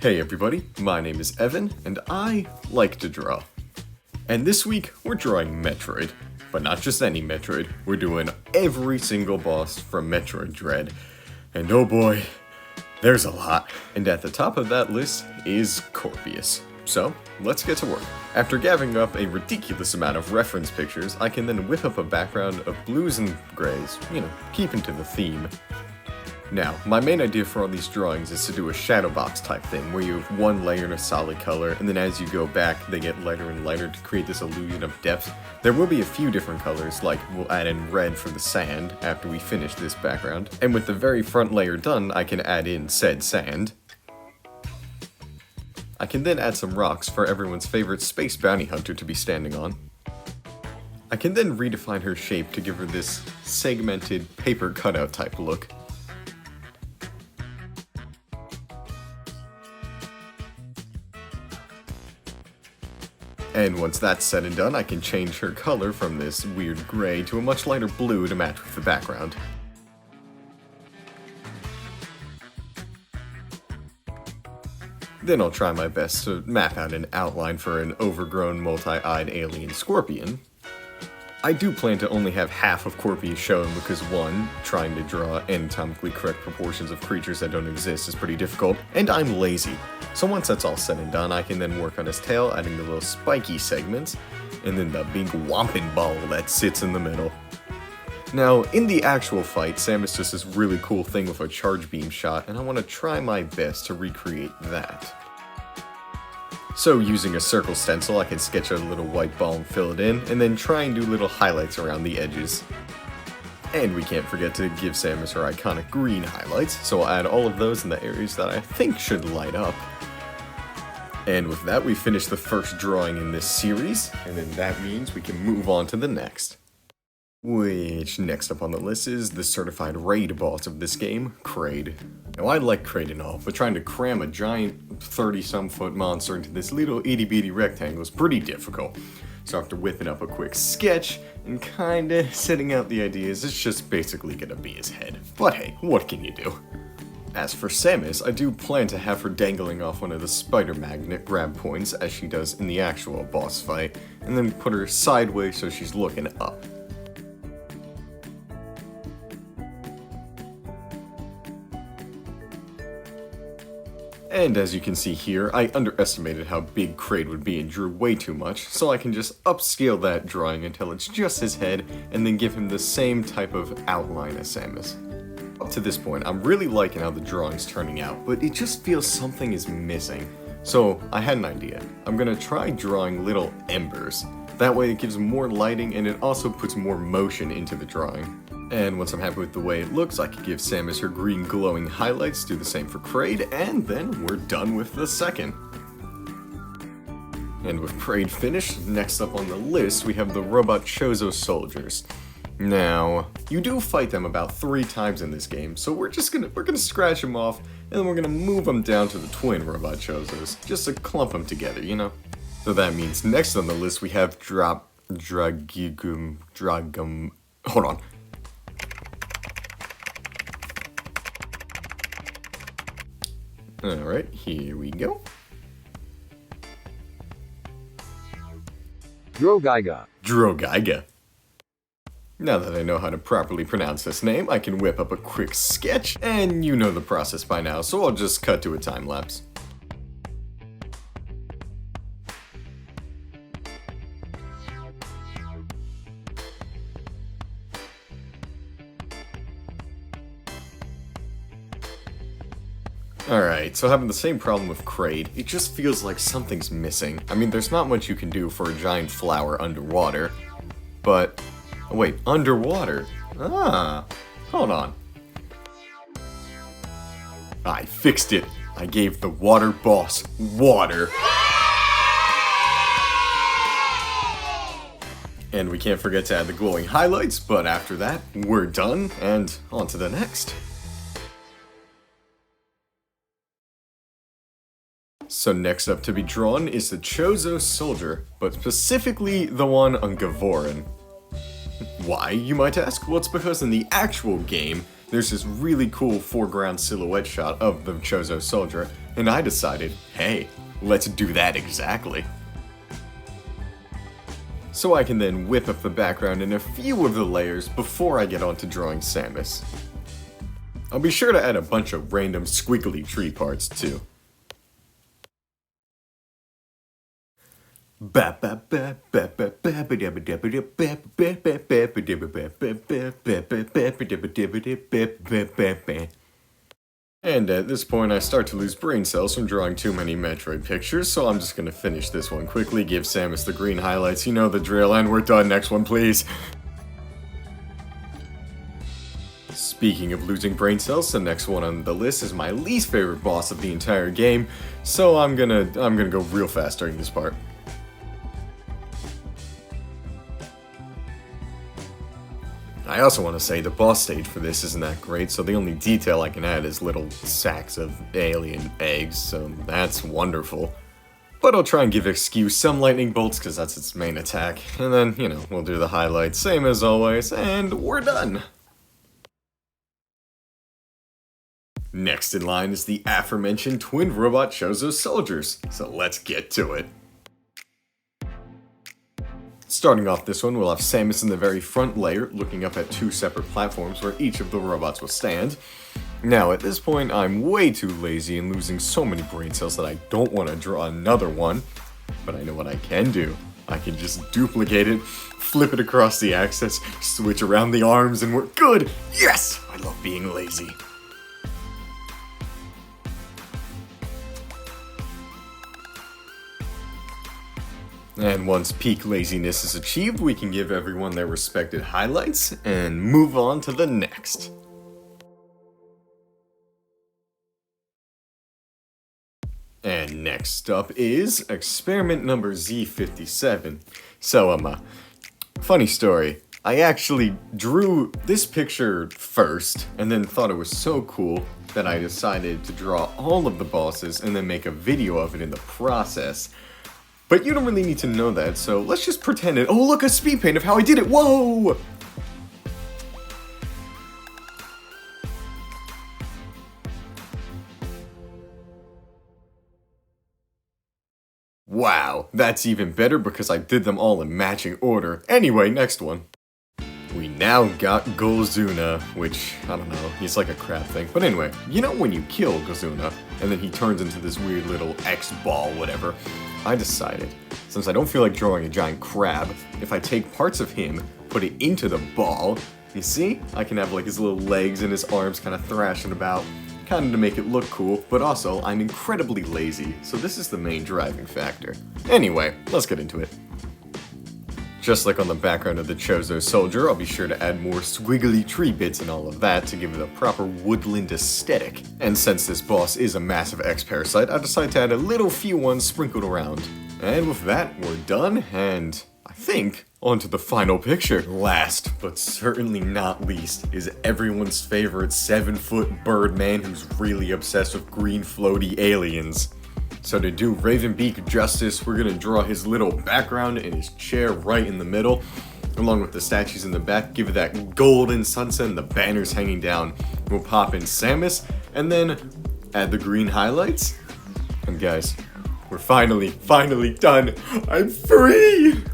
Hey everybody, my name is Evan, and I like to draw. And this week, we're drawing Metroid. But not just any Metroid, we're doing every single boss from Metroid Dread. And oh boy, there's a lot. And at the top of that list is Corpius. So, let's get to work. After gathering up a ridiculous amount of reference pictures, I can then whip up a background of blues and grays, keeping to the theme. Now, my main idea for all these drawings is to do a shadow box type thing, where you have one layer in a solid color, and then as you go back, they get lighter and lighter to create this illusion of depth. There will be a few different colors, like we'll add in red for the sand after we finish this background. And with the very front layer done, I can add in said sand. I can then add some rocks for everyone's favorite space bounty hunter to be standing on. I can then redefine her shape to give her this segmented paper cutout type look. And once that's said and done, I can change her color from this weird gray to a much lighter blue to match with the background. Then I'll try my best to map out an outline for an overgrown multi-eyed alien scorpion. I do plan to only have half of Corpius shown because 1, trying to draw anatomically correct proportions of creatures that don't exist is pretty difficult, and I'm lazy. So once that's all said and done, I can then work on his tail, adding the little spiky segments, and then the big whomping ball that sits in the middle. Now, in the actual fight, Samus does this really cool thing with a charge beam shot, and I want to try my best to recreate that. So using a circle stencil, I can sketch out a little white ball and fill it in, and then try and do little highlights around the edges. And we can't forget to give Samus her iconic green highlights, so I'll add all of those in the areas that I think should light up. And with that, we finish the first drawing in this series, and then that means we can move on to the next. Which, next up on the list is the certified raid boss of this game, Kraid. Now I like Kraid and all, but trying to cram a giant 30-some foot monster into this little itty-bitty rectangle is pretty difficult. So after whipping up a quick sketch and kinda setting out the ideas, it's just basically gonna be his head. But hey, what can you do? As for Samus, I do plan to have her dangling off one of the spider magnet grab points as she does in the actual boss fight, and then put her sideways so she's looking up. And as you can see here, I underestimated how big Kraid would be and drew way too much, so I can just upscale that drawing until it's just his head, and then give him the same type of outline as Samus. Up to this point, I'm really liking how the drawing's turning out, but it just feels something is missing. So I had an idea. I'm gonna try drawing little embers. That way it gives more lighting and it also puts more motion into the drawing. And once I'm happy with the way it looks, I can give Samus her green glowing highlights, do the same for Kraid, and then we're done with the second. And with Kraid finished, next up on the list we have the robot Chozo soldiers. Now, you do fight them about 3 times in this game, so we're gonna scratch them off, and then we're gonna move them down to the twin robot Chozos, just to clump them together, So that means next on the list we have hold on. Alright, here we go. Drogiga. Now that I know how to properly pronounce this name, I can whip up a quick sketch, and you know the process by now, so I'll just cut to a time lapse. Alright, so having the same problem with Kraid, it just feels like something's missing. I mean, there's not much you can do for a giant flower underwater, but... Oh, wait, underwater? Ah, hold on. I fixed it. I gave the water boss water. And we can't forget to add the glowing highlights, but after that, we're done, and on to the next. So next up to be drawn is the Chozo soldier, but specifically the one on Gavorin. Why, you might ask? Well, it's because in the actual game, there's this really cool foreground silhouette shot of the Chozo soldier, and I decided, hey, let's do that exactly. So I can then whip up the background in a few of the layers before I get on to drawing Samus. I'll be sure to add a bunch of random squiggly tree parts too. And at this point I start to lose brain cells from drawing too many Metroid pictures, so I'm just gonna finish this one quickly, give Samus the green highlights, you know the drill, and we're done. Next one, please. Speaking of losing brain cells, the next one on the list is my least favorite boss of the entire game, so I'm gonna go real fast during this part. I also want to say the boss stage for this isn't that great, so the only detail I can add is little sacks of alien eggs, so that's wonderful. But I'll try and give Excuse some lightning bolts, because that's its main attack, and then, you know, we'll do the highlights, same as always, and we're done! Next in line is the aforementioned twin robot Chozo soldiers, so let's get to it. Starting off this one, we'll have Samus in the very front layer, looking up at two separate platforms where each of the robots will stand. Now, at this point, I'm way too lazy and losing so many brain cells that I don't want to draw another one, but I know what I can do. I can just duplicate it, flip it across the axis, switch around the arms, and we're good! Yes! I love being lazy. And once peak laziness is achieved, we can give everyone their respected highlights and move on to the next. And next up is experiment number Z57. So, funny story. I actually drew this picture first, and then thought it was so cool that I decided to draw all of the bosses and then make a video of it in the process. But you don't really need to know that, so let's just pretend it. Oh, look, a speed paint of how I did it! Whoa! Wow, that's even better because I did them all in matching order. Anyway, next one. We now got Golzuna, which, I don't know, he's like a crab thing. But anyway, you know when you kill Golzuna, and then he turns into this weird little X-ball, whatever, I decided, since I don't feel like drawing a giant crab, if I take parts of him, put it into the ball, you see? I can have like his little legs and his arms kind of thrashing about, kind of to make it look cool, but also I'm incredibly lazy, so this is the main driving factor. Anyway, let's get into it. Just like on the background of the Chozo soldier, I'll be sure to add more squiggly tree bits and all of that to give it a proper woodland aesthetic. And since this boss is a massive X-parasite, I decided to add a little few ones sprinkled around. And with that, we're done, and I think onto the final picture. Last, but certainly not least, is everyone's favorite 7-foot bird man who's really obsessed with green floaty aliens. So to do Ravenbeak justice, we're gonna draw his little background and his chair right in the middle, along with the statues in the back, give it that golden sunset and the banners hanging down. We'll pop in Samus, and then add the green highlights. And guys, we're finally done. I'm free!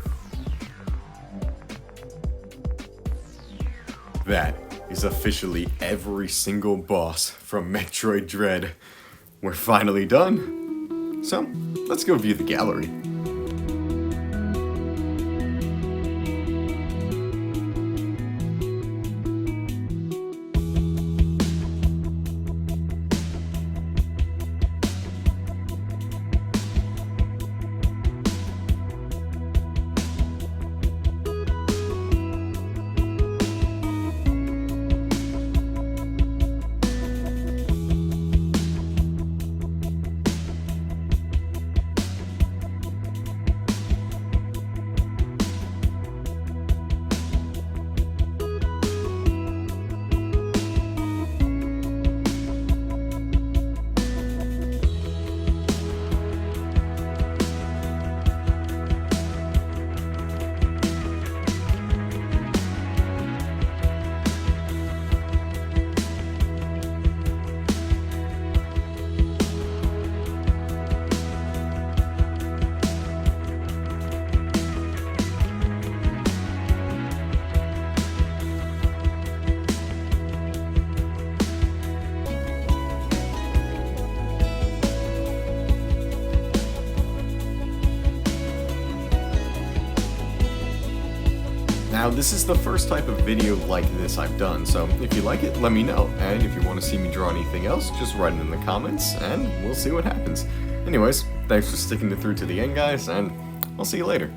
That is officially every single boss from Metroid Dread. We're finally done. So, let's go view the gallery. Now, this is the first type of video like this I've done, so if you like it, let me know, and if you want to see me draw anything else, just write it in the comments, and we'll see what happens. Anyways, thanks for sticking it through to the end, guys, and I'll see you later.